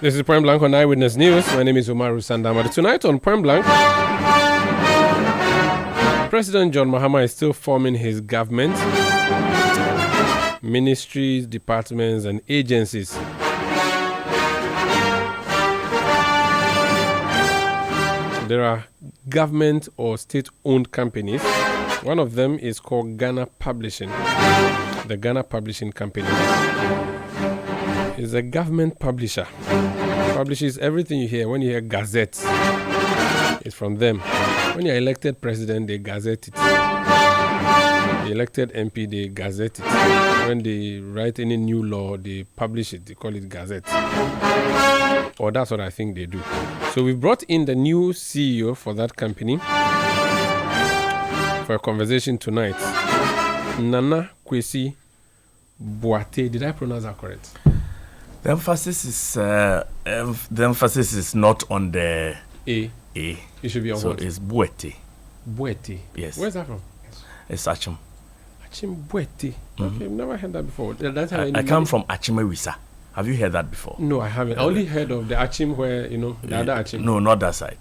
This is Point Blank on Eyewitness News. My name is Umaru Sandama. Tonight on Point Blank, President John Mahama is still forming his government, ministries, departments, and agencies. There are government or state-owned companies. One of them is called Ghana Publishing. The Ghana Publishing Company is a government publisher. Publishes everything you hear. When you hear Gazette, it's from them. When you're elected president, they gazette it. The elected MP, they gazette it. When they write any new law, they publish it. They call it Gazette. Or that's what I think they do. So we brought in the new CEO for that company for a conversation tonight. Nana Kwasi Boatey. Did I pronounce that correct? The emphasis is not on the A. A. It should be on so what? It's Boatey. Boatey. Yes. Where's that from? It's Achim. Achim Boatey. Okay, I've never heard that before. That's how I come from Achimewisa. Have you heard that before? No, I haven't. I only heard of the Achim where, the other Achim. No, not that side.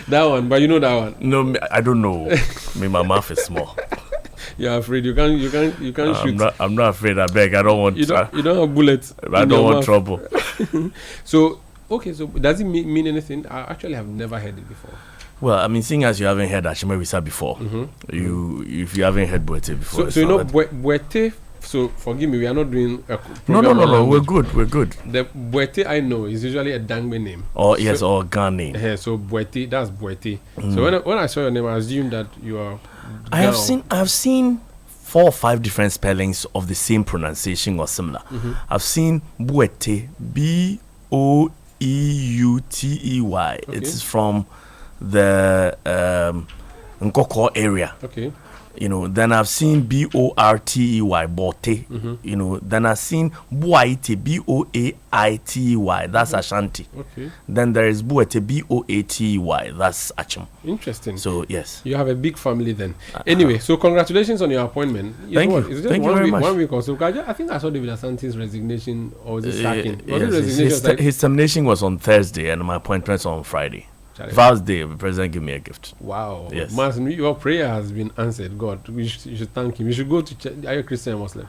That one, but you know that one. No, I don't know. My mouth is small. You're afraid you can't shoot. I'm not afraid. I beg. I don't want. You don't have bullets. I don't want trouble. So does it mean anything? I actually have never heard it before. Well, I mean, seeing as you haven't heard Achimewisa before, if you haven't heard Boatey before, so Boatey. So forgive me, we are not doing a No. We're good. The Boatey I know is usually a Dangme name. Or yes, or Ghana name. So Boatey, that's Boatey. So when I saw your name, I assumed that you are. I have seen 4 or 5 different spellings of the same pronunciation or similar. I've seen Boatey, Boeutey. Okay. It's from the Nkoko area. Okay. Then I've seen Boartey, Boatey. Then I've seen Boatey, Boaitey. That's Ashanti. Okay. Then there is Boatey, Boatey. That's Achim. Interesting. So yes, you have a big family then. Anyway, so congratulations on your appointment. Thank you. Is it Thank you very much. 1 week or so? I think I saw David Asante's resignation, or was it sacking? Was it resignation? His termination was on Thursday, and my appointment was on Friday. First day, the president gave me a gift. Wow. Yes. Master, your prayer has been answered. God, you should thank him. You should go to church. Are you a Christian or Muslim?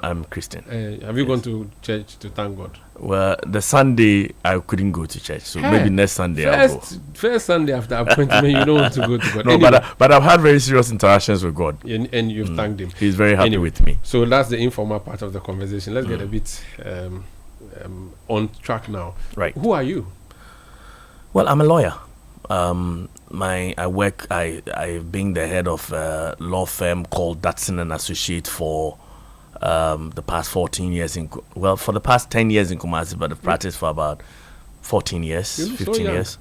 I'm Christian. Have you gone to church to thank God? Well, the Sunday I couldn't go to church, so maybe next Sunday I'll go. First Sunday after appointment, you don't want to go to God. No, anyway, but I've had very serious interactions with God. And you've thanked him. He's very happy with me. So that's the informal part of the conversation. Let's get a bit on track now. Right. Who are you? Well, I'm a lawyer. I've been the head of a law firm called Datsun and Associate for the past 14 years for the past 10 years in Kumasi, but I've practiced for about 14 years, 15 years.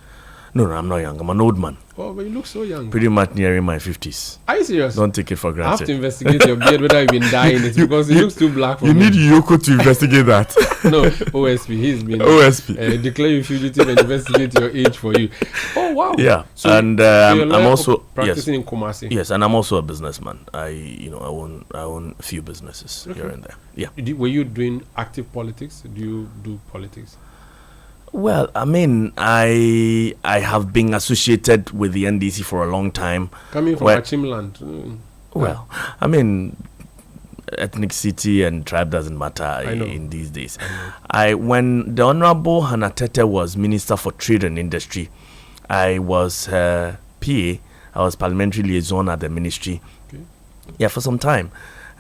No, I'm not young. I'm an old man. Oh, but you look so young. Pretty much nearing my 50s. Are you serious? Don't take it for granted. I have to investigate your beard, whether you've been dyeing it, because it looks too black for me. You need Yoko to investigate that. No, OSP. He's been OSP. Declare you fugitive and investigate your age for you. Oh, wow. Yeah. So and I'm also practicing in Kumasi. Yes, and I'm also a businessman. I own a few businesses here and there. Yeah. Were you doing active politics? Do you do politics? Well, I mean, I have been associated with the NDC for a long time. Coming from Achimland. Well, I mean, ethnicity and tribe doesn't matter in these days. When the Honorable Hannah Tete was Minister for Trade and Industry, I was her PA. I was parliamentary liaison at the ministry. Okay. Yeah, for some time.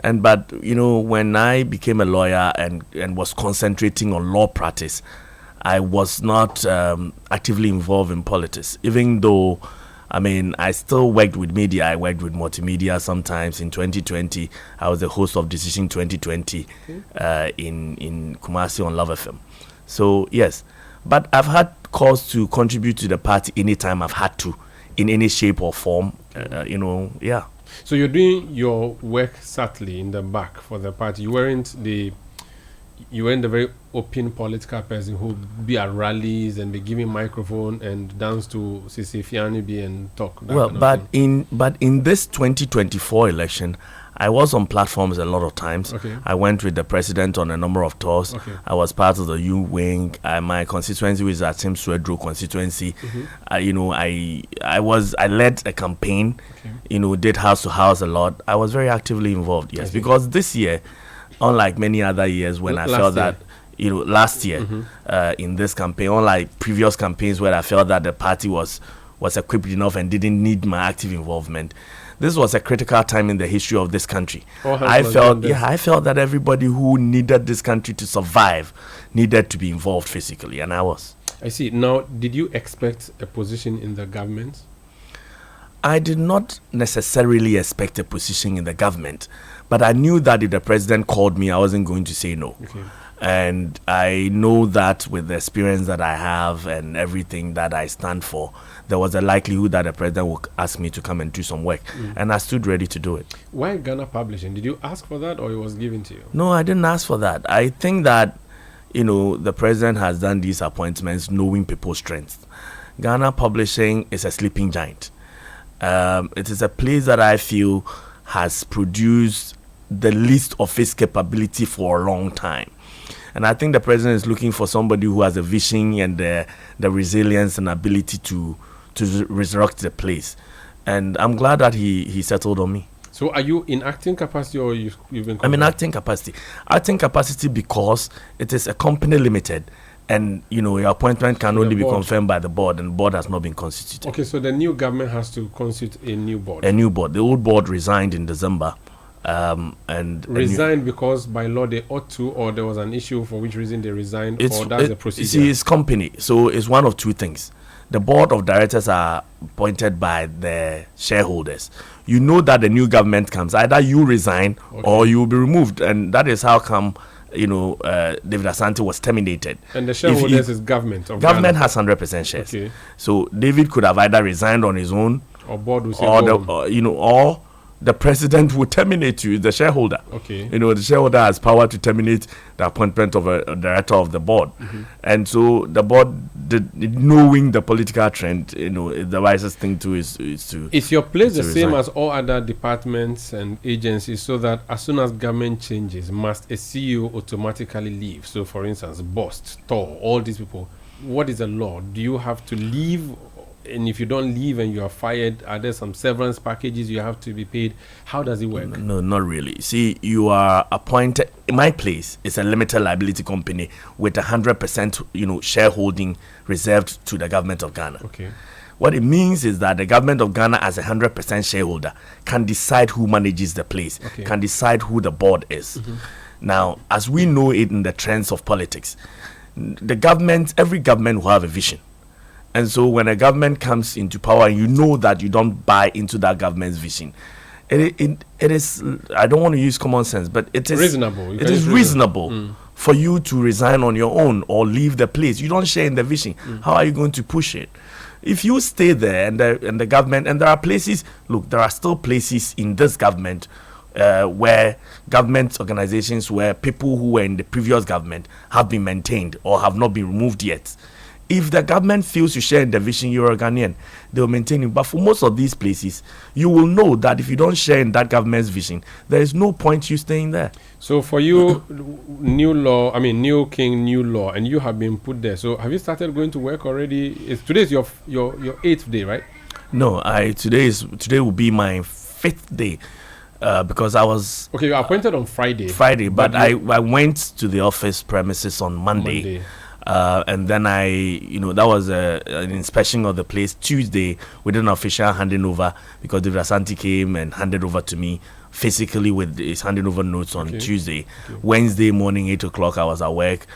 But when I became a lawyer and was concentrating on law practice, I was not actively involved in politics, even though, I still worked with media. I worked with multimedia sometimes. In 2020, I was the host of Decision 2020 in Kumasi on Love FM. So, yes. But I've had cause to contribute to the party anytime I've had to, in any shape or form, yeah. So you're doing your work subtly in the back for the party. You weren't the very open political person who would be at rallies and be giving microphone and dance to Sisi Fiani and talk. Well, but in this 2024 election, I was on platforms a lot of times. Okay. I went with the president on a number of tours. Okay. I was part of the U Wing. My constituency was at Tim Swedro constituency. I led a campaign. Okay. Did house to house a lot. I was very actively involved. Yes, because this year, unlike many other years when I felt that. Last year in this campaign, unlike previous campaigns where I felt that the party was equipped enough and didn't need my active involvement, this was a critical time in the history of this country. I felt that everybody who needed this country to survive needed to be involved physically, and I was. I see. Now, did you expect a position in the government? I did not necessarily expect a position in the government, but I knew that if the president called me, I wasn't going to say no. Okay. And I know that with the experience that I have and everything that I stand for, there was a likelihood that the president would ask me to come and do some work. And I stood ready to do it. Why Ghana Publishing? Did you ask for that or it was given to you? No, I didn't ask for that. I think that, the president has done these appointments knowing people's strengths. Ghana Publishing is a sleeping giant. It is a place that I feel has produced the least of its capability for a long time. And I think the president is looking for somebody who has a vision and the resilience and ability to resurrect the place. And I'm glad that he settled on me. So are you in acting capacity or you've been confirmed? I'm in acting capacity. Acting capacity because it is a company limited. And, your appointment can only be confirmed by the board, and the board has not been constituted. Okay, so the new government has to constitute a new board. A new board. The old board resigned in December. And resigned because by law they ought to, or there was an issue for which reason they resigned, or that's the procedure? See, it's company, so it's one of two things. The board of directors are appointed by the shareholders. You know that the new government comes, either you resign or you will be removed, and that is how come David Asante was terminated. And the shareholders is government of government Ghana. Has 100% shares. Okay. So David could have either resigned on his own, or board will say or the president would terminate you, the shareholder. Okay. The shareholder has power to terminate the appointment of a director of the board. And so the board, knowing the political trend, the wisest thing to is to... Is your place the same resign. as all other departments and agencies, so that as soon as government changes, must a CEO automatically leave? So, for instance, Bost, Tor, all these people, what is the law? Do you have to leave? And if you don't leave and you are fired, are there some severance packages you have to be paid? How does it work? No, not really. See, you are appointed. My place is a limited liability company with 100%, shareholding reserved to the government of Ghana. Okay. What it means is that the government of Ghana, as a 100% shareholder, can decide who manages the place, can decide who the board is. Now, as we know it in the trends of politics, every government will have a vision. And so when a government comes into power and you know that you don't buy into that government's vision, it is, I don't want to use common sense, but it is reasonable. It is reasonable for you to resign on your own or leave the place. You don't share in the vision. How are you going to push it? If you stay there and the government, and there are places, there are still places in this government where government organizations, where people who were in the previous government have been maintained or have not been removed yet. If the government feels you share in the vision, you're a Ghanaian, they'll maintain it. But for most of these places, you will know that if you don't share in that government's vision, there is no point you staying there. So for you, new king, new law, and you have been put there. So have you started going to work already? Today is your 8th day, right? No, today will be my 5th day. Because I was... Okay, you were appointed on Friday. But I went to the office premises on Monday. And then that was an inspection of the place. Tuesday, we did an official handing over because David Asante came and handed over to me physically with his handing over notes on Tuesday. Okay. Wednesday morning, 8 o'clock, I was at work.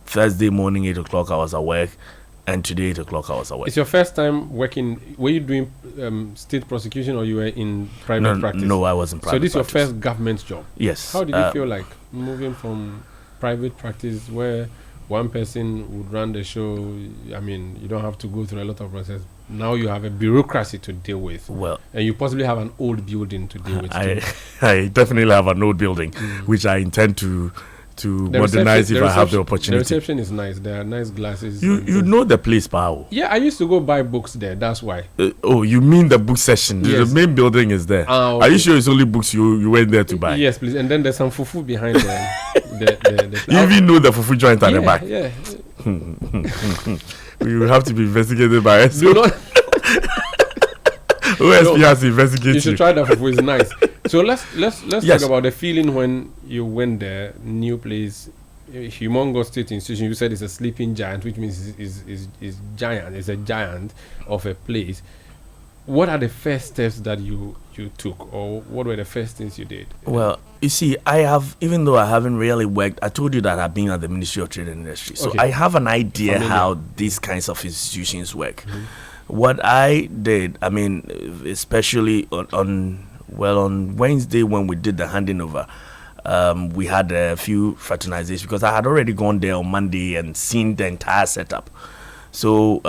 Thursday morning, 8 o'clock, I was at work. And today, 8 o'clock, I was at work. It's your first time working. Were you doing state prosecution or you were in private practice? No, I was in private practice. So this is your first government job? Yes. How did you feel like moving from private practice where one person would run the show? I mean, you don't have to go through a lot of process. Now you have a bureaucracy to deal with. Well, and you possibly have an old building to deal with. I definitely have an old building, which I intend to to modernize if I have the opportunity. The reception is nice. There are nice glasses. You know the place, Pao. Yeah, I used to go buy books there. That's why. Oh, you mean the book section? Yes. The main building is there. Okay. Are you sure it's only books you went there to buy? Yes, please. And then there's some fufu behind there. You even know the fufu joint at the back. Yeah. You have to be investigated by us. Do not. OSP has to investigate you. Should try that fufu. It's nice. So let's Yes. talk about the feeling when you went there. New place, humongous state institution. You said it's a sleeping giant, which means is giant. It's a giant of a place. What are the first steps that you took, or what were the first things you did? Well, you see, even though I haven't really worked, I told you that I've been at the Ministry of Trade and Industry, so I have an idea how these kinds of institutions work. What I did, I mean, especially on Wednesday when we did the handing over, we had a few fraternizations because I had already gone there on Monday and seen the entire setup. So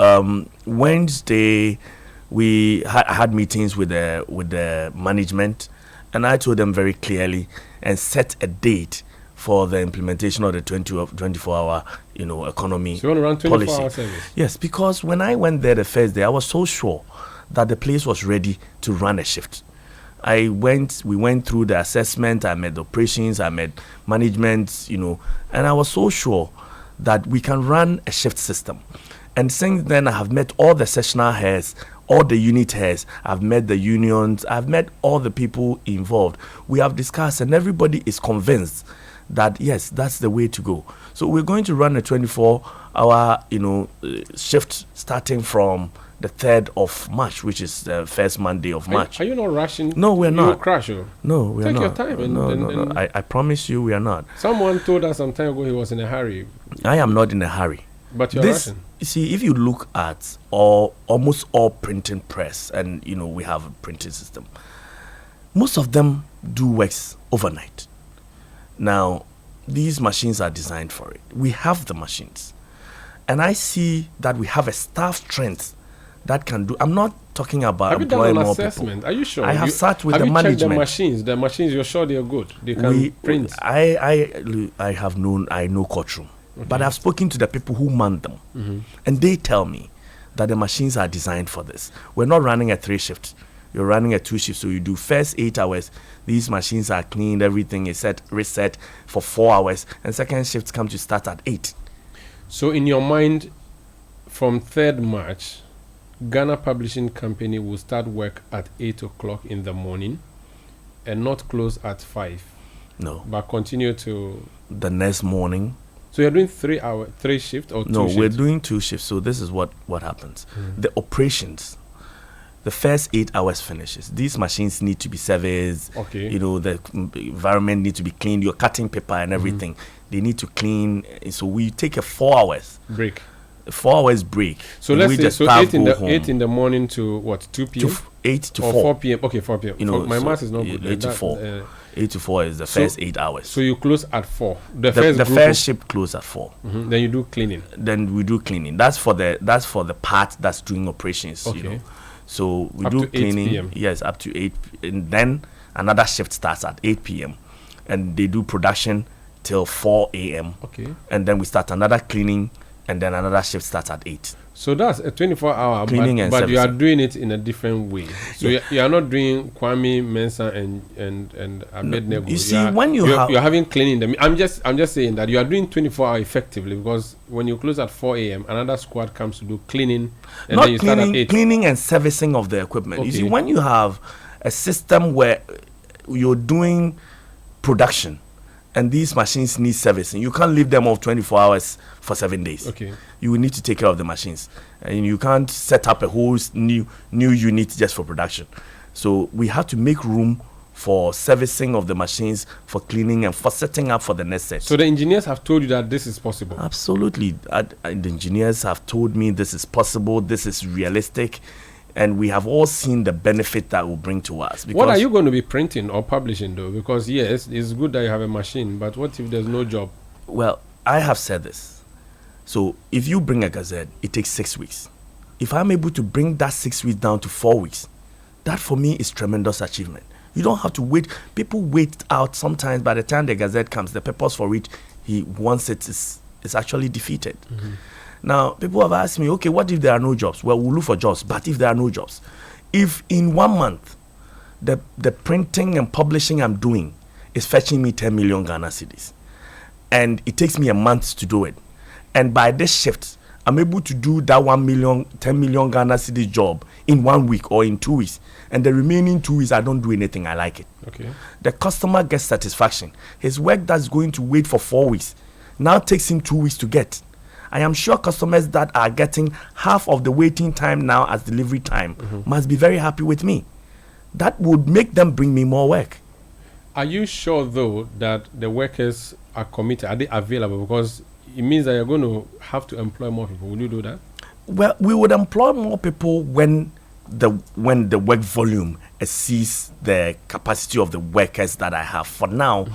Wednesday we had meetings with the management, and I told them very clearly and set a date for the implementation of the 24-hour, economy. So you want to run 24-hour service? Yes, because when I went there the first day, I was so sure that the place was ready to run a shift. We went through the assessment, I met the operations, I met management, and I was so sure that we can run a shift system. And since then, I have met all the sectional heads, all the unit heads, I've met the unions, I've met all the people involved. We have discussed, and everybody is convinced that, yes, that's the way to go. So we're going to run a 24-hour, shift starting from the 3rd of March, which is the first Monday of March. Are you not rushing? No, we're not. You will crash. No, we're not. Take your time. No. I promise you we are not. Someone told us some time ago he was in a hurry. I am not in a hurry. But you're rushing. You see, if you look at almost all printing press, and we have a printing system, most of them do works overnight. Now, these machines are designed for it. We have the machines. And I see that we have a staff strength that can do. I'm not talking about employing more people. Are you sure? I have sat with the management. Have you checked the machines? You're sure they're good? They can print? I know courtroom. Okay. But I've spoken to the people who man them. And they tell me that the machines are designed for this. We're not running a 3 shift. You're running a 2 shift. So you do first 8 hours. These machines are cleaned. Everything is reset for 4 hours. And second shifts come to start at 8. So in your mind, from 3rd March, Ghana Publishing Company will start work at 8 o'clock in the morning and not close at 5. No. But continue to... The next morning. So you're doing 3 shifts or 2 shifts? No, we're doing 2 shifts. So this is what happens. The operations, the first 8 hours finishes. These machines need to be serviced. Okay. The environment needs to be cleaned. Your cutting paper and everything. They need to clean. So we take a 4 hours break. 4 hours break. So let's say 8 in the morning to what, 2 p.m.? 8 to or 4. 4 p.m. Okay, 4 p.m. My math is not good. 8 to 4. 8 to 4 is the first 8 hours. So you close at 4. The first shift close at 4. Then you do cleaning. Then we do cleaning. That's for the part that's doing operations. Okay. So we up do to cleaning. 8 p.m. Yes, up to 8. And then another shift starts at 8 p.m. And they do production till 4 a.m. Okay. And then we start another cleaning, and then another shift starts at 8. So that's a 24-hour cleaning, but you are doing it in a different way. So you are not doing Kwame, Mensah, and Abednego. You see, when you're having cleaning them. I'm just saying that you are doing 24-hour effectively, because when you close at 4 a.m., another squad comes to do cleaning, and not then you start at 8. Cleaning and servicing of the equipment. Okay. You see, when you have a system where you're doing production, and these machines need servicing, you can't leave them off 24 hours for 7 days. Okay. You will need to take care of the machines, and you can't set up a whole new unit just for production. So we have to make room for servicing of the machines, for cleaning, and for setting up for the next set. So the engineers have told you that this is possible? Absolutely. The engineers have told me this is possible, this is realistic, and we have all seen the benefit that will bring to us. What are you going to be printing or publishing, though? Because yes, it's good that you have a machine, but what if there's no job? Well, I have said this. So if you bring a gazette, it takes 6 weeks. If I'm able to bring that 6 weeks down to 4 weeks, that for me is tremendous achievement. You don't have to wait. People wait out sometimes. By the time the gazette comes, the purpose for it, once it is actually defeated. Now, people have asked me, okay, what if there are no jobs? Well, we'll look for jobs, but if there are no jobs, if in 1 month the printing and publishing I'm doing is fetching me 10 million Ghana cedis, and it takes me a month to do it, and by this shift I'm able to do that 10 million Ghana cedis job in 1 week or in 2 weeks, and the remaining 2 weeks I don't do anything, I like it. Okay. The customer gets satisfaction. His work that's going to wait for 4 weeks now takes him 2 weeks to get. I am sure customers that are getting half of the waiting time now as delivery time must be very happy with me. That would make them bring me more work. Are you sure, though, that the workers are committed? Are they available? Because it means that you're going to have to employ more people. Will you do that? Well, we would employ more people when the work volume exceeds the capacity of the workers that I have. For now,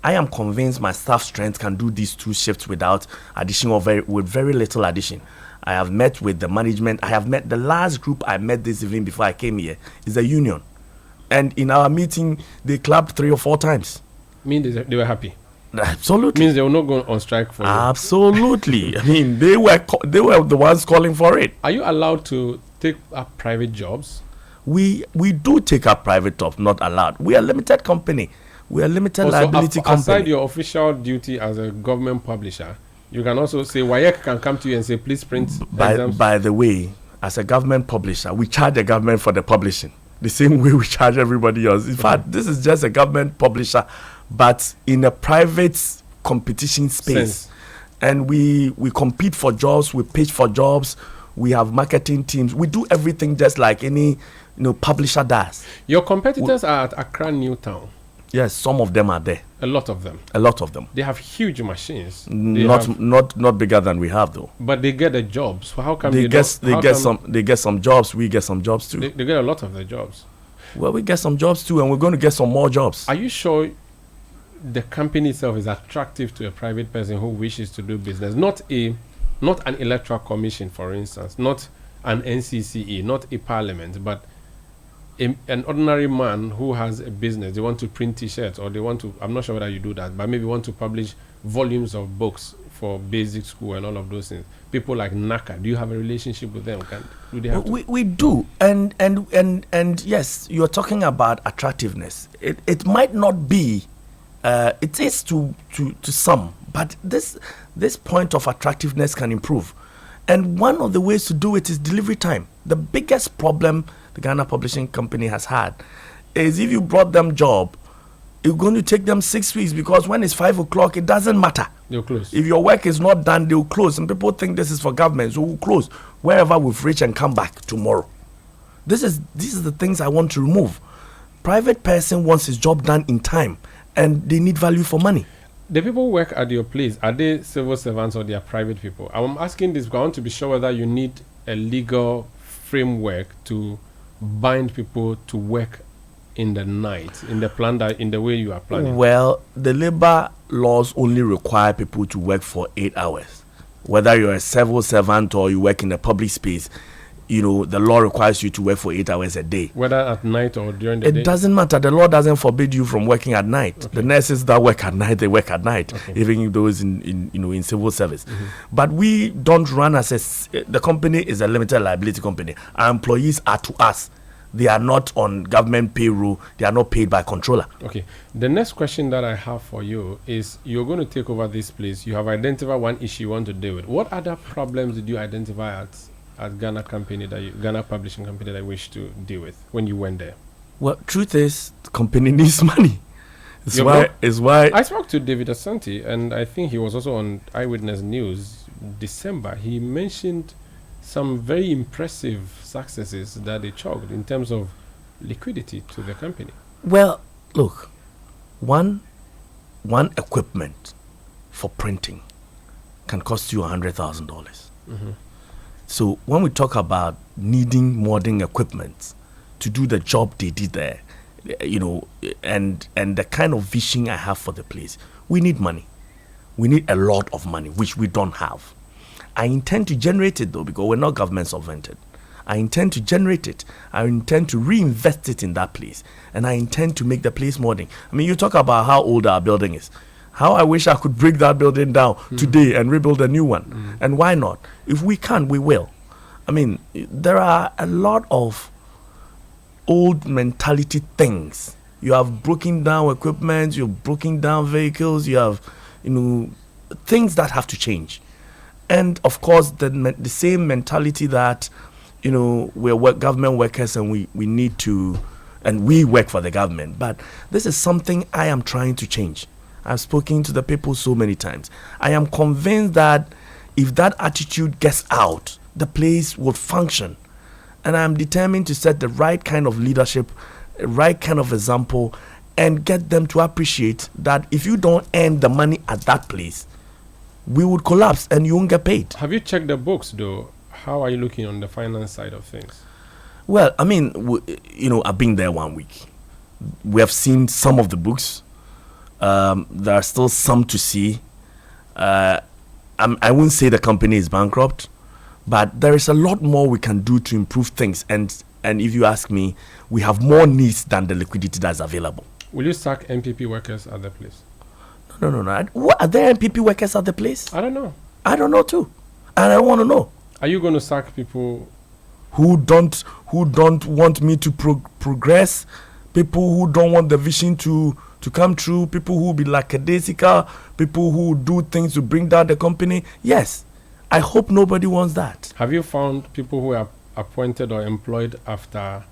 I am convinced my staff strength can do these 2 shifts without addition or with very little addition. I have met with the management. I have met the last group I met this evening before I came here is the union, and in our meeting they clapped 3 or 4 times. Mean they were happy? Absolutely. Means they will not go on strike for you. Absolutely. I mean, they were the ones calling for it. Are you allowed to take up private jobs? We do take up private jobs, not allowed. We are a limited company. We are a limited liability company. Aside your official duty as a government publisher, you can also say, WAEC can come to you and say, please print exams. By the way, as a government publisher, we charge the government for the publishing, the same way we charge everybody else. In fact, this is just a government publisher, but in a private competition space. And we compete for jobs, we pitch for jobs, we have marketing teams. We do everything just like any publisher does. Your competitors are at Accra Newtown. Yes, some of them are there. A lot of them. A lot of them. They have huge machines. Not bigger than we have though. But they get the jobs. So how come they get some jobs? We get some jobs too. They get a lot of the jobs. Well, we get some jobs too, and we're going to get some more jobs. Are you sure the company itself is attractive to a private person who wishes to do business? Not an electoral commission, for instance, not an NCCE, not a parliament, but an ordinary man who has a business. They want to print t-shirts, or they want to, I'm not sure whether you do that, but maybe want to publish volumes of books for basic school and all of those things. People like NACA, do you have a relationship with them? Do they have we do, and yes, you're talking about attractiveness. It might not be, it is to some, but this point of attractiveness can improve. And one of the ways to do it is delivery time. The biggest problem the Ghana Publishing Company has had is if you brought them job, it's going to take them 6 weeks, because when it's 5 o'clock, it doesn't matter. They'll close. If your work is not done, they'll close. And people think this is for government, so we'll close wherever we've reached and come back tomorrow. These are the things I want to remove. Private person wants his job done in time, and they need value for money. The people who work at your place, are they civil servants or they are private people? I'm asking this because I want to be sure whether you need a legal framework to bind people to work in the night, in the way you are planning. Well, the labor laws only require people to work for 8 hours. Whether you're a civil servant or you work in a public space, the law requires you to work for 8 hours a day. Whether at night or during the day? It doesn't matter. The law doesn't forbid you from working at night. Okay. The nurses that work at night, they work at night, even those in civil service. But we don't run the company is a limited liability company. Our employees are to us. They are not on government payroll. They are not paid by controller. Okay. The next question that I have for you is, you're going to take over this place. You have identified one issue you want to deal with. What other problems did you identify at Ghana Publishing Company that you wish to deal with when you went there? Well, truth is, the company needs money. It's why I spoke to David Asante, and I think he was also on Eyewitness News December. He mentioned some very impressive successes that they chalked in terms of liquidity to the company. Well, look, one equipment for printing can cost you $100,000. So when we talk about needing modern equipment to do the job they did there, and the kind of vision I have for the place, we need money. We need a lot of money, which we don't have. I intend to generate it though, because we're not government subvented. I intend to generate it. I intend to reinvest it in that place, and I intend to make the place modern. I mean, you talk about how old our building is. How I wish I could break that building down today and rebuild a new one. And why not? If we can, we will. I mean, there are a lot of old mentality things. You have broken down equipment, you've broken down vehicles, you have, things that have to change. And of course, the same mentality that, we're government workers and we need to, and we work for the government. But this is something I am trying to change. I've spoken to the people so many times. I am convinced that if that attitude gets out, the place will function. And I'm determined to set the right kind of leadership, right kind of example, and get them to appreciate that if you don't earn the money at that place, we would collapse and you won't get paid. Have you checked the books, though? How are you looking on the finance side of things? Well, I mean, I've been there 1 week. We have seen some of the books. There are still some to see. I wouldn't say the company is bankrupt, but there is a lot more we can do to improve things. And if you ask me, we have more needs than the liquidity that's available. Will you sack MPP workers at the place? No. What, are there MPP workers at the place? I don't know. I don't know too, and I don't want to know. Are you going to sack people who don't want me to progress? People who don't want the vision to come true, people who be lackadaisical, people who do things to bring down the company. Yes, I hope nobody wants that. Have you found people who are appointed or employed after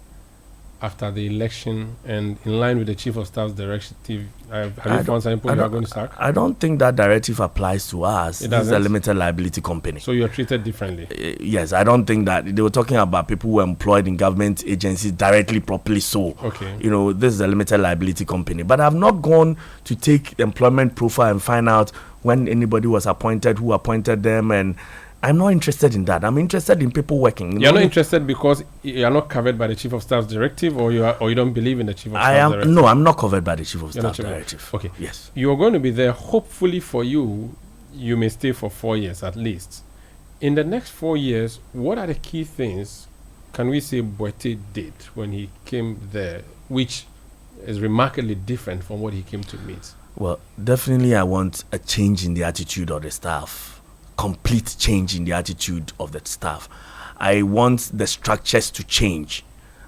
the election and in line with the Chief of Staff's directive? Have you found some people you are going to sack? I don't think that directive applies to us. This is a limited liability company. So you're treated differently? Yes, I don't think that. They were talking about people who are employed in government agencies directly, properly so. Okay. This is a limited liability company. But I've not gone to take the employment profile and find out when anybody was appointed, who appointed them, and I'm not interested in that. I'm interested in people working. You're not interested because you're not covered by the Chief of Staff's directive, or you don't believe in the Chief of Staff's directive? No, I'm not covered by the Chief of Staff's directive. Okay. Yes. You're going to be there. Hopefully for you may stay for 4 years at least. In the next 4 years, what are the key things can we say Boatey did when he came there, which is remarkably different from what he came to meet? Well, definitely I want a change in the attitude of the staff. Complete change in the attitude of the staff. I want the structures to change.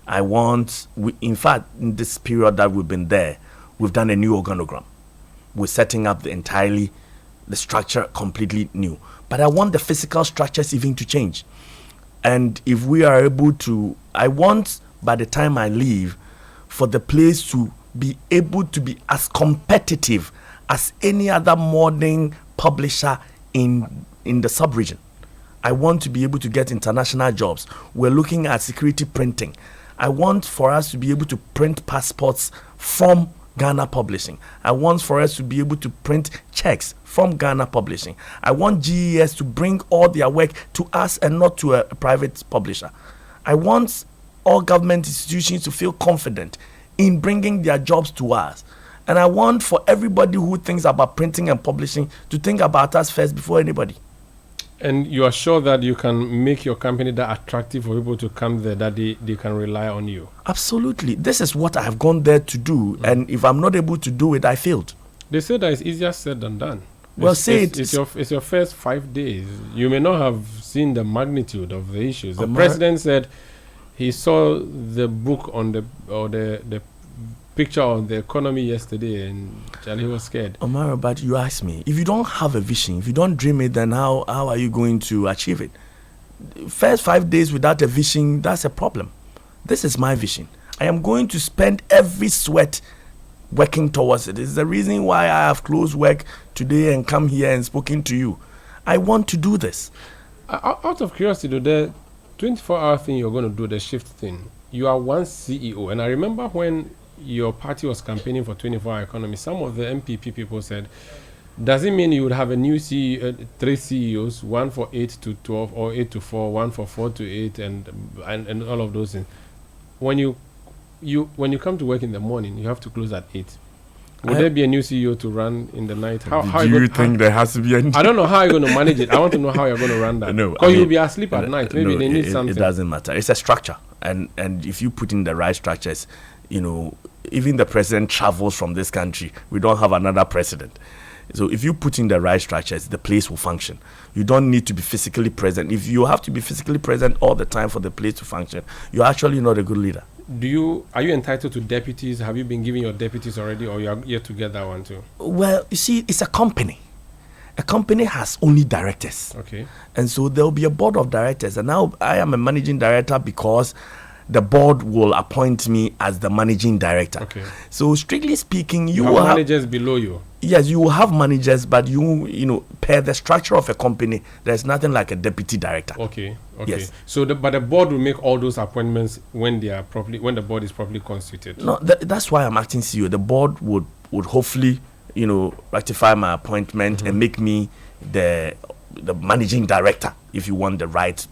In fact, in this period that we've been there, we've done a new organogram. We're setting up the structure completely new. But I want the physical structures even to change. And if we are able to, I want, by the time I leave, for the place to be able to be as competitive as any other modern publisher in the sub-region. I want to be able to get international jobs. We're looking at security printing. I want for us to be able to print passports from Ghana Publishing. I want for us to be able to print checks from Ghana Publishing. I want GES to bring all their work to us and not to a private publisher. I want all government institutions to feel confident in bringing their jobs to us. And I want for everybody who thinks about printing and publishing to think about us first before anybody. And you are sure that you can make your company that attractive for people to come there, that they can rely on you? Absolutely. This is what I have gone there to do. And if I'm not able to do it, I failed. They say that it's easier said than done. Well, it's your first 5 days. You may not have seen the magnitude of the issues. The president said he saw the book on the picture on the economy yesterday, and Charlie was scared. Omar, but you ask me, if you don't have a vision, if you don't dream it, then how are you going to achieve it? First 5 days without a vision, that's a problem. This is my vision. I am going to spend every sweat working towards it. It's the reason why I have closed work today and come here and spoken to you. I want to do this. Out of curiosity, the 24-hour thing you're going to do, the shift thing, you are one CEO. And I remember when your party was campaigning for 24-hour economy, some of the MPP people said, does it mean you would have a new CEO, 3 CEOs, one for 8 to 12 or 8 to 4, one for 4 to 8, and all of those things? When you come to work in the morning, you have to close at 8. Would there be a new CEO to run in the night? How do you think there has to be a I don't know how you're going to manage it. I want to know how you're going to run that. No, because you'll be asleep at night. Maybe they need something. It doesn't matter. It's a structure. And if you put in the right structures, even the president travels from this country. We don't have another president. So if you put in the right structures, the place will function. You don't need to be physically present. If you have to be physically present all the time for the place to function, you're actually not a good leader. Are you entitled to deputies? Have you been given your deputies already, or you are yet to get that one too? Well, you see, it's a company. A company has only directors. Okay. And so there'll be a board of directors. And now I am a managing director because the board will appoint me as the managing director. Okay. So strictly speaking, you have will managers below you. Yes, you will have managers, but you know, per the structure of a company, there's nothing like a deputy director. Okay. Yes. So, but the board will make all those appointments when the board is properly constituted. No, that's why I'm acting CEO. The board would hopefully, you know, rectify my appointment and make me the managing director, if you want the right.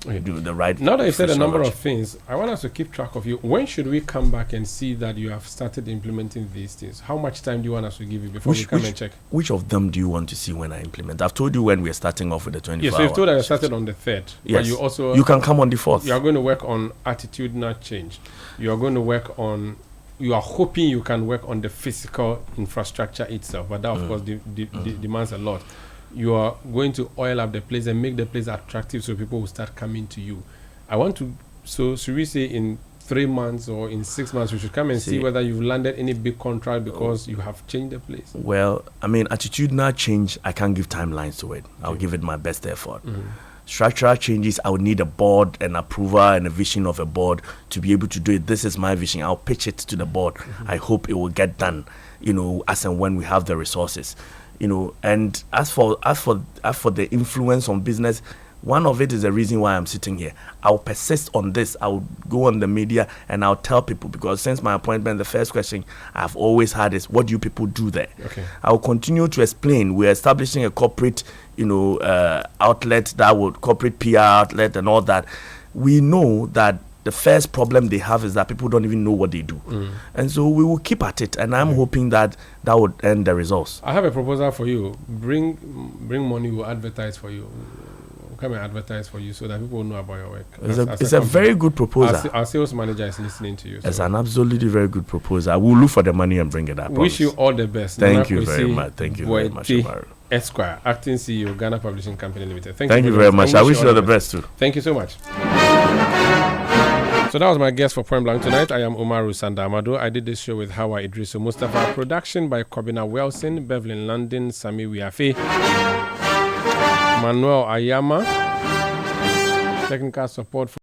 Now that you've said a number of things, I want us to keep track of you. When should we come back and see that you have started implementing these things? How much time do you want us to give you before we come and check? Which of them do you want to see when I implement? I've told you when we're starting off with the 24 Yes, so you've told us you started on the 3rd. Yes. But you can come on the 4th. You are going to work on attitudinal change. You are going to work on... You are hoping you can work on the physical infrastructure itself, but that, of course, demands a lot. You are going to oil up the place and make the place attractive so people will start coming to you. So should we say in 3 months or in 6 months, we should come and see whether you've landed any big contract because you have changed the place? Well, I mean, attitudinal change, I can't give timelines to it. I'll give it my best effort. Structural changes, I would need a board, an approval, and a vision of a board to be able to do it. This is my vision. I'll pitch it to the board. I hope it will get done, you know, as and when we have the resources. You know, and as for the influence on business, one of it is the reason why I'm sitting here. I'll persist on this. I'll go on the media and I'll tell people, because since my appointment, the first question I've always had is, what do you people do there? Okay. I'll continue to explain. We're establishing a corporate, you know, outlet corporate PR outlet and all that. We know that the first problem they have is that people don't even know what they do. And so we will keep at it, and I'm hoping that would end the results. I have a proposal for you. Bring money, we'll advertise for you. We'll come and advertise for you so that people will know about your work. It's a very good proposal. Our sales manager is listening to you. So it's an absolutely very good proposal. I will look for the money and bring it up. Wish you all the best. Thank you very much. Thank you very much, Umaru. Esquire, Acting CEO, Ghana Publishing Company Limited. Thank you very much. I wish you all the best too. Thank you so much. So that was my guest for Point Blank tonight. I am Umaru Sandamado. I did this show with Hawa Idrisu Mustafa. Production by Kobina Wilson, Beverly London, Sami Wiafe, Manuel Ayama. Technical support for